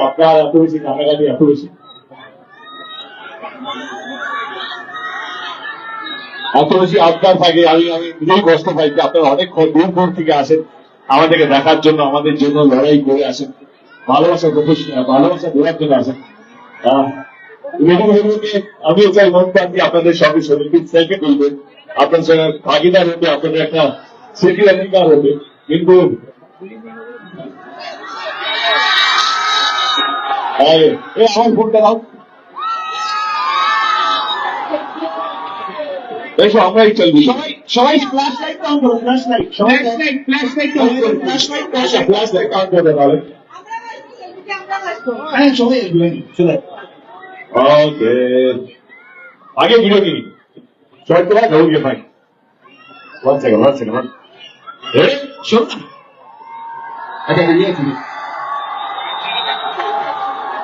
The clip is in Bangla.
আপনার এত বেশি কাটাকাটি এত বেশি আবদার থাকে, আমি নিজেই কষ্ট পাই যে আপনারা অনেক দূর দূর থেকে আসেন আমাদেরকে দেখার জন্য, আমাদের জন্য লড়াই করে আসেন, ভালোবাসা ভালোবাসা দেওয়ার জন্য আসেন। আমিও চাই মন প্রাণ দিয়ে আপনাদের সঙ্গে শরীর সেলফি তুলবেন, আপনার সঙ্গে ভাগিদার হবে, আপনাদের একটা স্মৃতি অধিকার হবে। কিন্তু আমার ফোনটা দাও, এসো আমরাই চলবি। সবাই ফ্ল্যাশ লাইট অন করো, ফ্ল্যাশ লাইট, সবাই ফ্ল্যাশ লাইট অন করো, ফ্ল্যাশ লাইট কাউন্ট করতে পারে। হ্যাঁ সবাই চলে ওকে, আগে ভিডিও কি শর্ট তোমার ধরুন ভাই, 1 সেকেন্ড। শোন, একটা ভিডিও